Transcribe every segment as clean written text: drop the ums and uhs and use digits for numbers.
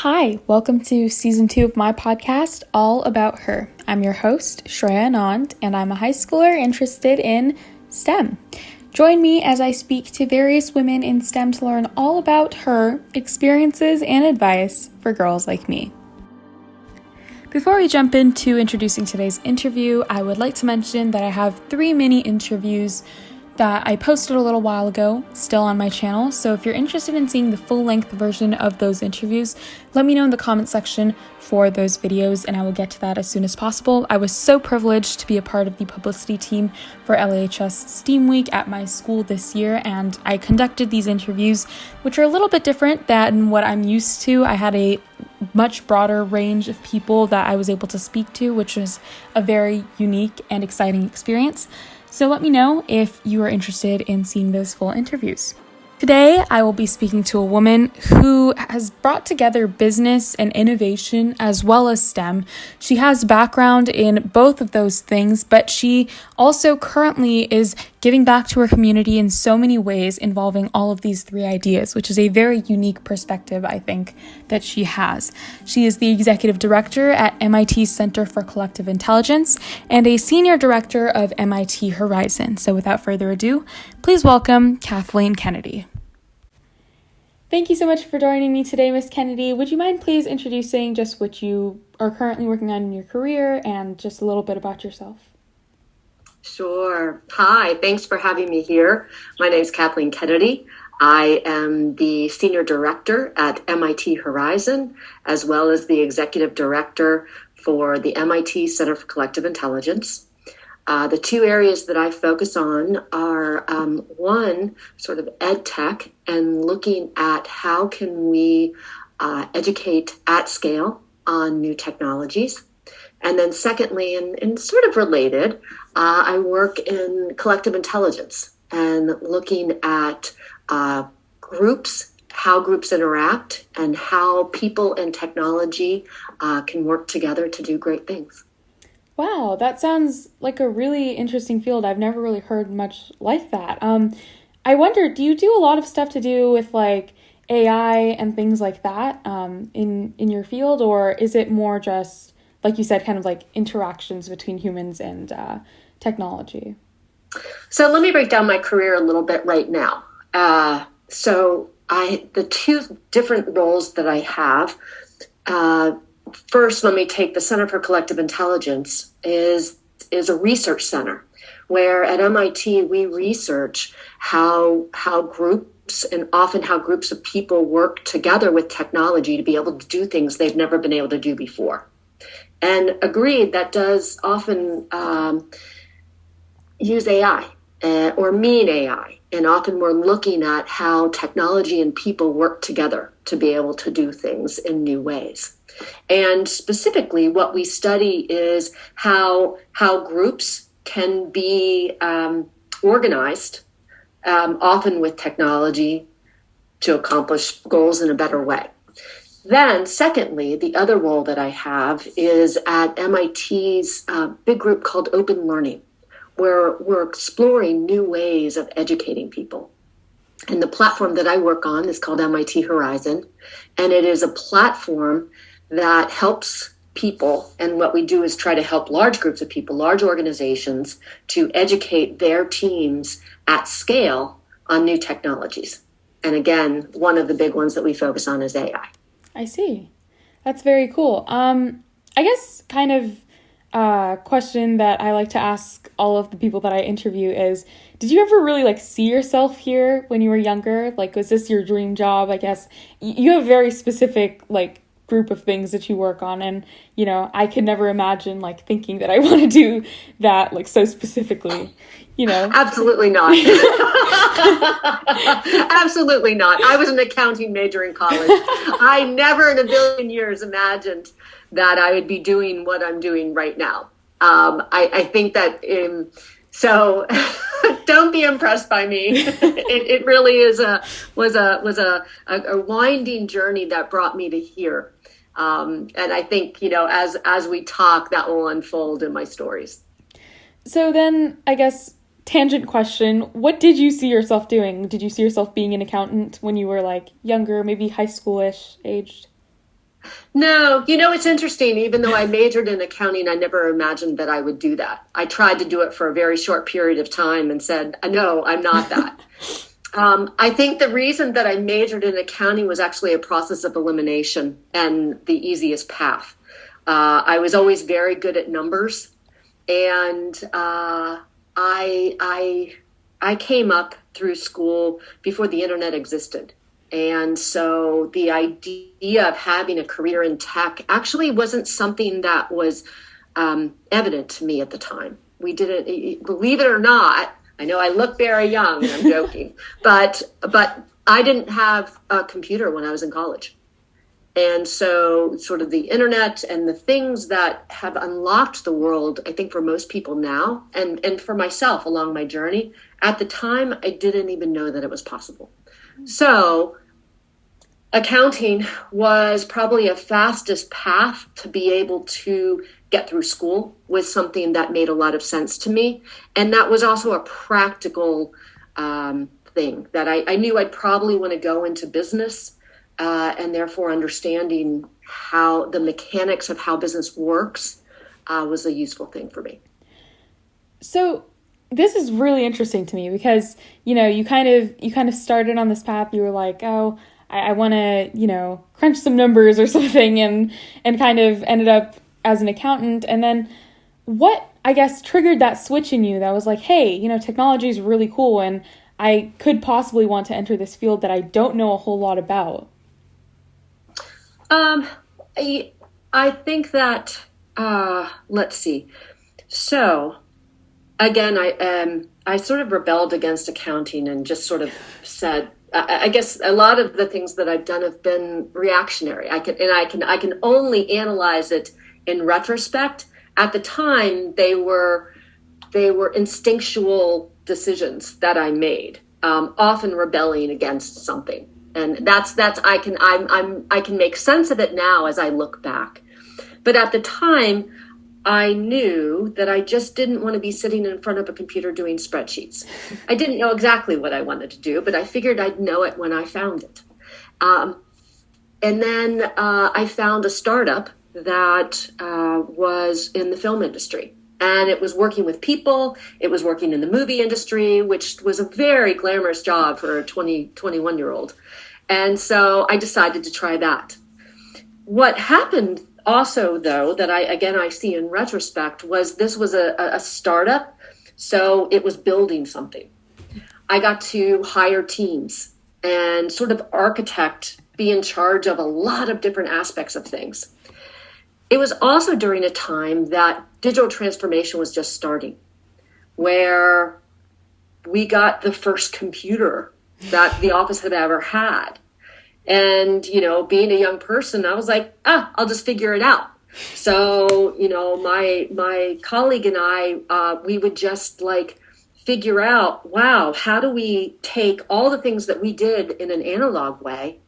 Hi, welcome to Season 2 of my podcast, All About Her. I'm your host, Shreya Anand, and I'm a high schooler interested in STEM. Join me as I speak to various women in STEM to learn all about her experiences and advice for girls like me. Before we jump into introducing today's interview, I would like to mention that I have 3 mini interviews that I posted a little while ago, still on my channel. So if you're interested in seeing the full-length version of those interviews, let me know in the comment section for those videos, and I will get to that as soon as possible. I was so privileged to be a part of the publicity team for LAHS STEAM Week at my school this year, and I conducted these interviews, which are a little bit different than what I'm used to. I had a much broader range of people that I was able to speak to, which was a very unique and exciting experience. So let me know if you are interested in seeing those full interviews. Today, I will be speaking to a woman who has brought together business and innovation as well as STEM. She has background in both of those things, but she also currently is giving back to her community in so many ways involving all of these 3 ideas, which is a very unique perspective, I think, that she has. She is the executive director at MIT Center for Collective Intelligence and a senior director of MIT Horizon. So without further ado, please welcome Kathleen Kennedy. Thank you so much for joining me today, Miss Kennedy. Would you mind please introducing just what you are currently working on in your career and just a little bit about yourself? Sure. Hi, thanks for having me here. My name is Kathleen Kennedy. I am the Senior Director at MIT Horizon, as well as the Executive Director for the MIT Center for Collective Intelligence. The 2 areas that I focus on are, one, sort of ed tech and looking at how can we educate at scale on new technologies. And then secondly, and sort of related, I work in collective intelligence and looking at groups, how groups interact, and how people and technology can work together to do great things. Wow, that sounds like a really interesting field. I've never really heard much like that. I wonder, do you do a lot of stuff to do with like AI and things like that in your field, or is it more just, like you said, kind of like interactions between humans and technology? So let me break down my career a little bit right now. The 2 different roles that I have. First, let me take the Center for Collective Intelligence is a research center where at MIT we research how groups and often how groups of people work together with technology to be able to do things they've never been able to do before. And agreed, that does often use AI or mean AI. And often we're looking at how technology and people work together to be able to do things in new ways. And specifically, what we study is how groups can be organized, often with technology, to accomplish goals in a better way. Then, secondly, the other role that I have is at MIT's big group called Open Learning, where we're exploring new ways of educating people. And the platform that I work on is called MIT Horizon, and it is a platform that helps people, and what we do is try to help large groups of people, large organizations, to educate their teams at scale on new technologies. And again, one of the big ones that we focus on is AI. I see. That's very cool. I guess kind of question that I like to ask all of the people that I interview is, did you ever really like see yourself here when you were younger? Like, was this your dream job? I guess you have very specific like group of things that you work on, and you know, I could never imagine like thinking that I want to do that like so specifically, you know. Absolutely not. Absolutely not. I was an accounting major in college. I never in a billion years imagined that I would be doing what I'm doing right now. I think that so don't be impressed by me. It really was a winding journey that brought me to here. And I think, you know, as we talk, that will unfold in my stories. So then, I guess, tangent question, what did you see yourself doing? Did you see yourself being an accountant when you were like younger, maybe high schoolish aged? No, you know, it's interesting. Even though I majored in accounting, I never imagined that I would do that. I tried to do it for a very short period of time and said, no, I'm not that. I think the reason that I majored in accounting was actually a process of elimination and the easiest path. I was always very good at numbers, and I came up through school before the internet existed. And so the idea of having a career in tech actually wasn't something that was evident to me at the time. We didn't, believe it or not, I know I look very young and I'm joking, but I didn't have a computer when I was in college. And so sort of the internet and the things that have unlocked the world, I think for most people now, and for myself along my journey, at the time, I didn't even know that it was possible. So accounting was probably a fastest path to be able to get through school with something that made a lot of sense to me. And that was also a practical thing that I knew I'd probably want to go into business, and therefore understanding how the mechanics of how business works was a useful thing for me. So this is really interesting to me because, you know, you kind of started on this path. You were like, oh, I want to, you know, crunch some numbers or something, and kind of ended up as an accountant. And then what, I guess, triggered that switch in you that was like, hey, you know, technology is really cool and I could possibly want to enter this field that I don't know a whole lot about? I think that, let's see. So again, I sort of rebelled against accounting and just sort of said, I guess a lot of the things that I've done have been reactionary. I can only analyze it in retrospect. At the time, they were instinctual decisions that I made, often rebelling against something. And I can make sense of it now as I look back. But at the time, I knew that I just didn't want to be sitting in front of a computer doing spreadsheets. I didn't know exactly what I wanted to do, but I figured I'd know it when I found it. And then I found a startup that was in the film industry. And it was working with people. It was working in the movie industry, which was a very glamorous job for a 21-year-old. And so I decided to try that. What happened also, though, that I see in retrospect, was this was a startup, so it was building something. I got to hire teams and sort of architect, be in charge of a lot of different aspects of things. It was also during a time that digital transformation was just starting, where we got the first computer that the office had ever had. And, you know, being a young person, I was like, I'll just figure it out. So, you know, my colleague and I, we would just like figure out, wow, how do we take all the things that we did in an analog way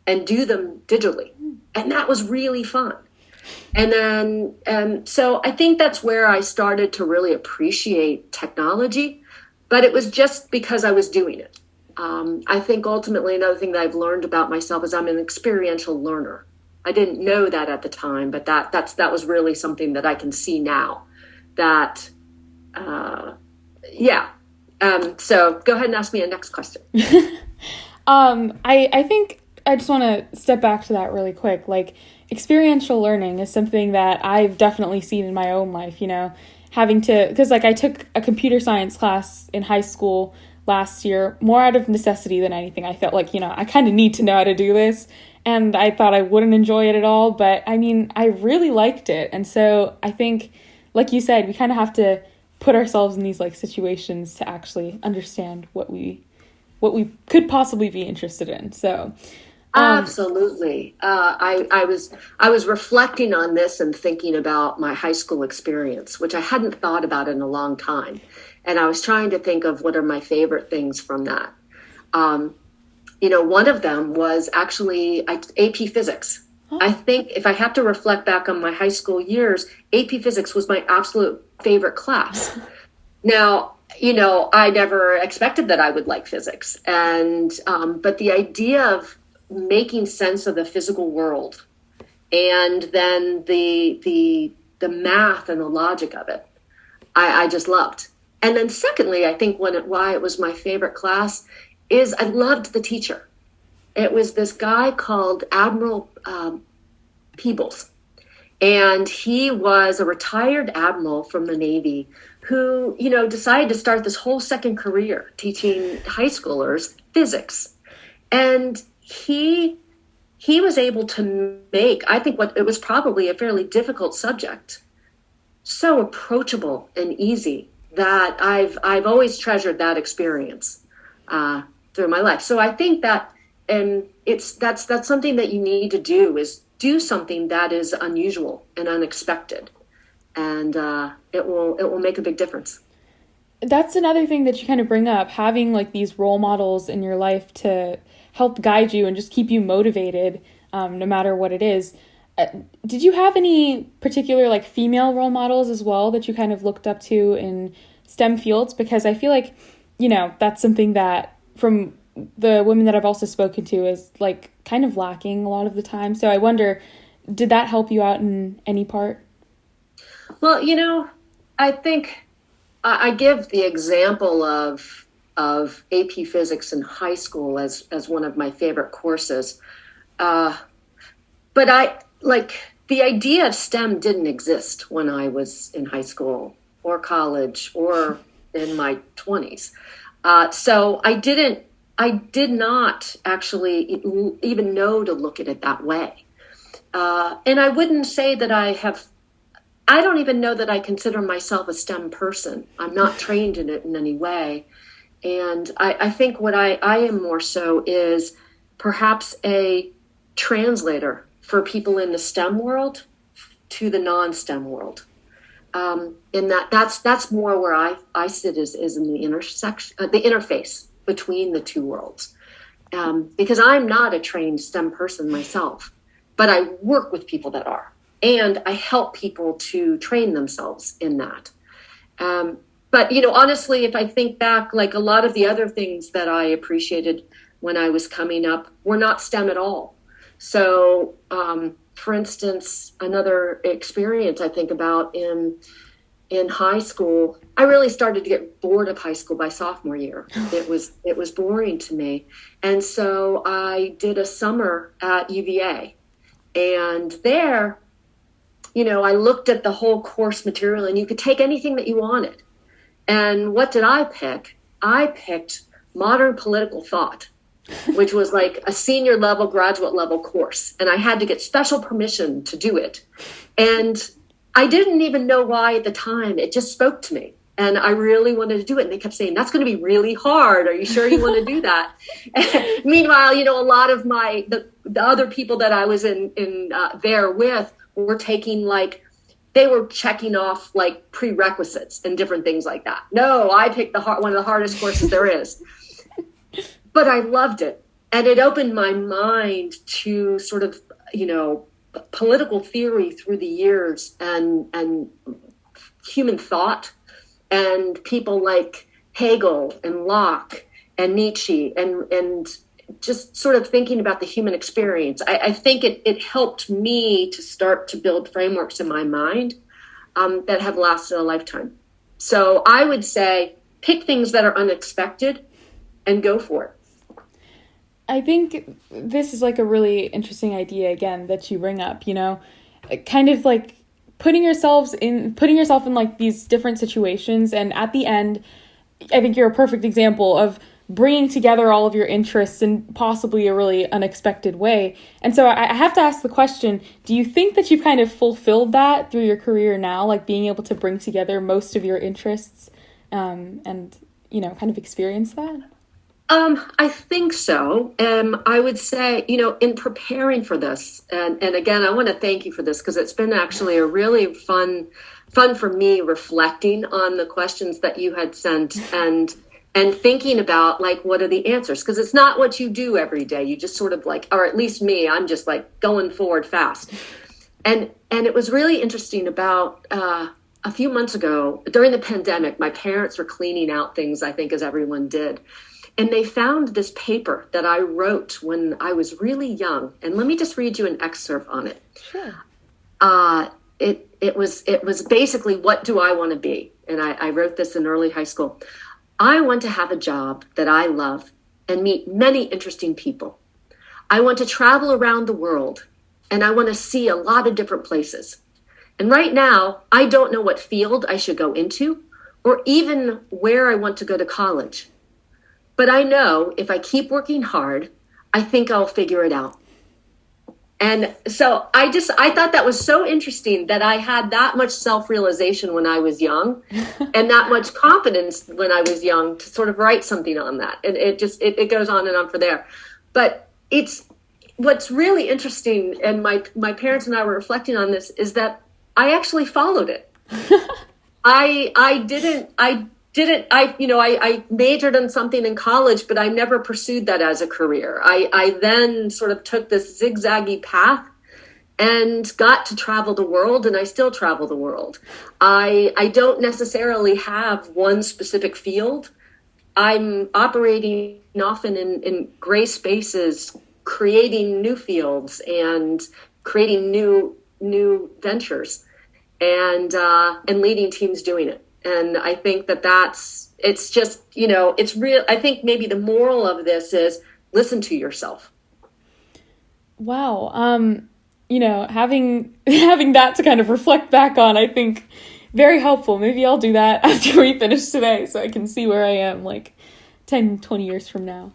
and do them digitally? And that was really fun. And then, so I think that's where I started to really appreciate technology, but it was just because I was doing it. I think ultimately another thing that I've learned about myself is I'm an experiential learner. I didn't know that at the time, but that was really something that I can see now. That, so go ahead and ask me a next question. I think I just want to step back to that really quick. Like, experiential learning is something that I've definitely seen in my own life, you know, because like I took a computer science class in high school last year, more out of necessity than anything. I felt like, you know, I kind of need to know how to do this, and I thought I wouldn't enjoy it at all, but I mean, I really liked it. And so I think, like you said, we kind of have to put ourselves in these like situations to actually understand what we could possibly be interested in. So absolutely. I was reflecting on this and thinking about my high school experience, which I hadn't thought about in a long time. And I was trying to think of what are my favorite things from that. You know, one of them was actually AP Physics. Oh. I think if I have to reflect back on my high school years, AP Physics was my absolute favorite class. Now, you know, I never expected that I would like physics. And but the idea of making sense of the physical world and then the math and the logic of it, I just loved. And then secondly, I think why it was my favorite class is I loved the teacher. It was this guy called Admiral Peebles. And he was a retired admiral from the Navy who, decided to start this whole second career teaching high schoolers physics. And he was able to make, I think, what it was probably a fairly difficult subject so approachable and easy that I've always treasured that experience through my life. So I think that that's something that you need to do something that is unusual and unexpected, and it will make a big difference. That's another thing that you kind of bring up, having like these role models in your life to help guide you and just keep you motivated, no matter what it is. Did you have any particular like female role models as well that you kind of looked up to in STEM fields? Because I feel like, that's something that from the women that I've also spoken to is like kind of lacking a lot of the time. So I wonder, did that help you out in any part? Well, I think I give the example of AP Physics in high school as one of my favorite courses. But the idea of STEM didn't exist when I was in high school or college or in my 20s. So I did not actually even know to look at it that way. And I wouldn't say that I don't even know that I consider myself a STEM person. I'm not trained in it in any way. And I think what I am more so is perhaps a translator for people in the STEM world to the non-STEM world. In that's more where I sit is in the intersection, the interface between the two worlds. Because I'm not a trained STEM person myself, but I work with people that are, and I help people to train themselves in that. But, honestly, if I think back, like a lot of the other things that I appreciated when I was coming up were not STEM at all. So, for instance, another experience I think about in high school, I really started to get bored of high school by sophomore year. It was boring to me. And so I did a summer at UVA. And there, I looked at the whole course material, and you could take anything that you wanted. And what did I pick? I picked modern political thought, which was like a senior level, graduate level course. And I had to get special permission to do it. And I didn't even know why at the time. It just spoke to me. And I really wanted to do it. And they kept saying, that's going to be really hard. Are you sure you want to do that? Meanwhile, a lot of the other people that I was in there with were taking they were checking off prerequisites and different things like that. No, I picked one of the hardest courses there is. But I loved it. And it opened my mind to sort of, political theory through the years and human thought and people like Hegel and Locke and Nietzsche and just sort of thinking about the human experience. I think it helped me to start to build frameworks in my mind that have lasted a lifetime. So I would say pick things that are unexpected and go for it. I think this is a really interesting idea again that you bring up, kind of putting yourself in these different situations. And at the end, I think you're a perfect example of bringing together all of your interests in possibly a really unexpected way. And so I have to ask the question, do you think that you've kind of fulfilled that through your career now, being able to bring together most of your interests and, kind of experience that? I think so. I would say, in preparing for this, and again, I want to thank you for this because it's been actually a really fun for me reflecting on the questions that you had sent and thinking about what are the answers? Because it's not what you do every day. You just sort of or at least me, I'm just going forward fast. And it was really interesting about a few months ago during the pandemic, my parents were cleaning out things, I think, as everyone did. And they found this paper that I wrote when I was really young. And let me just read you an excerpt on it. Sure. It was basically, what do I want to be? And I wrote this in early high school. I want to have a job that I love and meet many interesting people. I want to travel around the world, and I want to see a lot of different places. And right now, I don't know what field I should go into or even where I want to go to college. But I know if I keep working hard, I think I'll figure it out. And so I thought that was so interesting that I had that much self-realization when I was young and that much confidence when I was young to sort of write something on that. And it goes on and on from there. But it's what's really interesting, and my parents and I were reflecting on this, is that I actually followed it. I majored in something in college, but I never pursued that as a career. I then sort of took this zigzaggy path and got to travel the world, and I still travel the world. I don't necessarily have one specific field. I'm operating often in gray spaces, creating new fields and creating new ventures, and leading teams doing it. And I think it's just, it's real. I think maybe the moral of this is listen to yourself. Wow. Having that to kind of reflect back on, I think very helpful. Maybe I'll do that after we finish today so I can see where I am like 10, 20 years from now.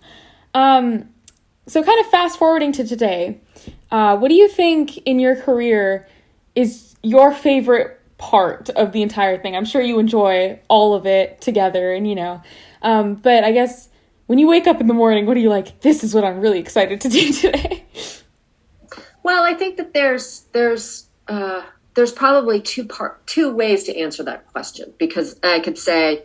So kind of fast forwarding to today, what do you think in your career is your favorite part of the entire thing? I'm sure you enjoy all of it together and, but I guess when you wake up in the morning, what are you like, this is what I'm really excited to do today? Well, I think that there's probably two ways to answer that question, because I could say,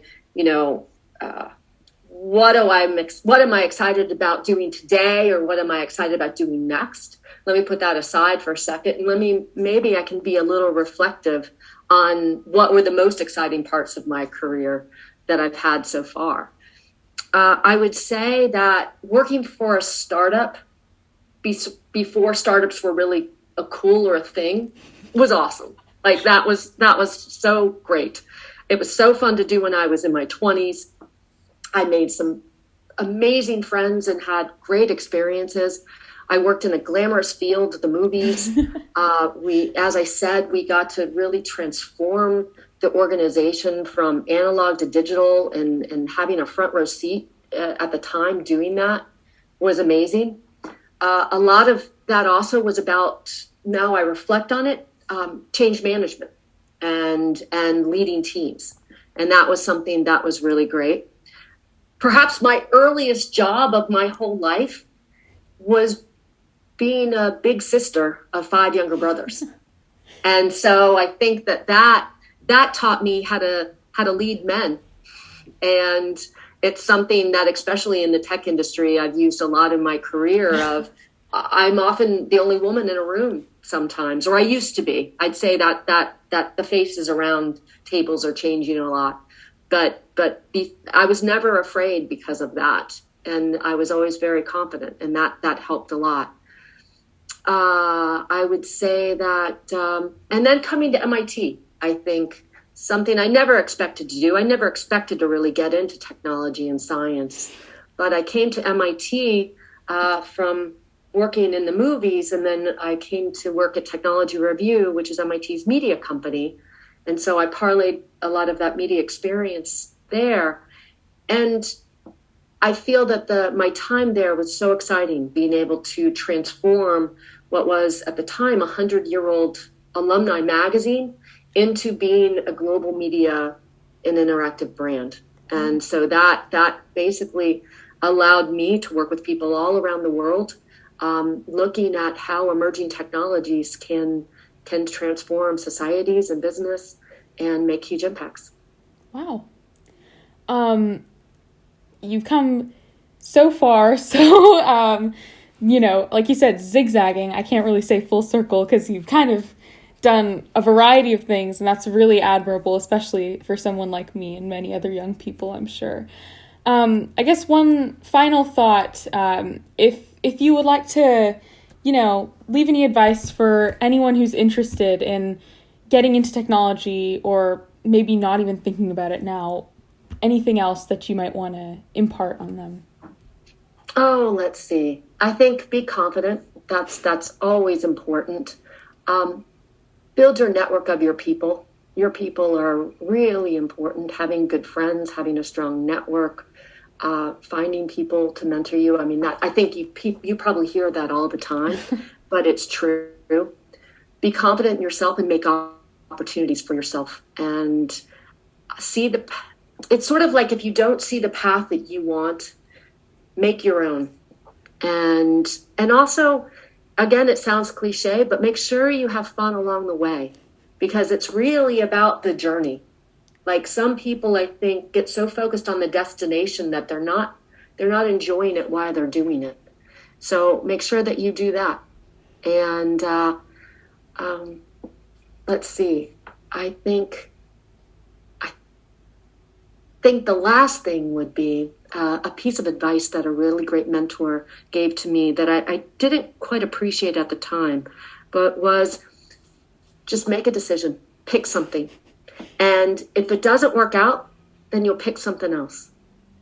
what am I excited about doing today, or what am I excited about doing next? Let me put that aside for a second, and maybe I can be a little reflective on what were the most exciting parts of my career that I've had so far. I would say that working for a startup before startups were really a cool or a thing was awesome. Like that was so great. It was so fun to do when I was in my 20s. I made some amazing friends and had great experiences. I worked in a glamorous field, the movies. As I said, we got to really transform the organization from analog to digital, and having a front row seat at the time doing that was amazing. A lot of that also was about, now I reflect on it, change management and leading teams. And that was something that was really great. Perhaps my earliest job of my whole life was being a big sister of 5 younger brothers. And so I think that taught me how to lead men. And it's something that, especially in the tech industry, I've used a lot in my career of, I'm often the only woman in a room sometimes, or I used to be. I'd say that the faces around tables are changing a lot. But I was never afraid because of that. And I was always very confident, and that helped a lot. I would say that, and then coming to MIT, I think something I never expected to do. I never expected to really get into technology and science, but I came to MIT from working in the movies, and then I came to work at Technology Review, which is MIT's media company. And so I parlayed a lot of that media experience there. And I feel that my time there was so exciting, being able to transform what was at the time a 100-year-old alumni magazine into being a global media and interactive brand. And so that basically allowed me to work with people all around the world, looking at how emerging technologies can transform societies and business and make huge impacts. Wow. You've come so far, so, like you said, zigzagging. I can't really say full circle because you've kind of done a variety of things, and that's really admirable, especially for someone like me and many other young people, I'm sure. I guess one final thought, if you would like to, leave any advice for anyone who's interested in getting into technology or maybe not even thinking about it now, anything else that you might want to impart on them? Oh, let's see. I think be confident. That's always important. Build your network of your people. Your people are really important. Having good friends, having a strong network, finding people to mentor you. I mean, I think you probably hear that all the time, but it's true. Be confident in yourself and make opportunities for yourself. And it's sort of like if you don't see the path that you want, make your own. And also, again, it sounds cliche, but make sure you have fun along the way, because it's really about the journey. Like some people, I think, get so focused on the destination that they're not enjoying it while they're doing it. So make sure that you do that. And let's see. I think the last thing would be a piece of advice that a really great mentor gave to me that I didn't quite appreciate at the time, but was just make a decision, pick something. And if it doesn't work out, then you'll pick something else.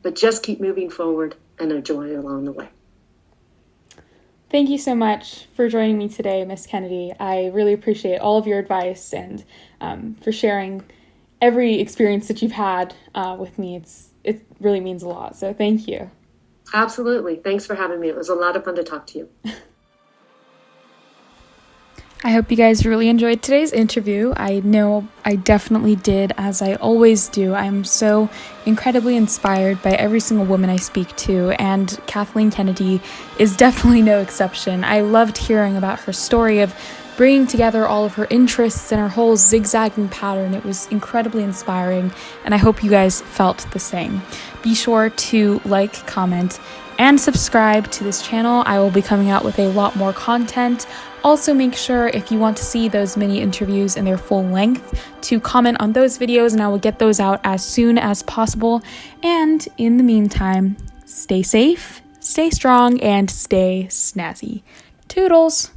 But just keep moving forward and enjoy along the way. Thank you so much for joining me today, Miss Kennedy. I really appreciate all of your advice and for sharing every experience that you've had with me. It really means a lot. So thank you. Absolutely. Thanks for having me. It was a lot of fun to talk to you. I hope you guys really enjoyed today's interview. I know I definitely did, as I always do. I'm so incredibly inspired by every single woman I speak to, and Kathleen Kennedy is definitely no exception. I loved hearing about her story of bringing together all of her interests and her whole zigzagging pattern. It was incredibly inspiring, and I hope you guys felt the same. Be sure to like, comment, and subscribe to this channel. I will be coming out with a lot more content. Also, make sure if you want to see those mini interviews in their full length to comment on those videos, and I will get those out as soon as possible. And in the meantime, stay safe, stay strong, and stay snazzy. Toodles!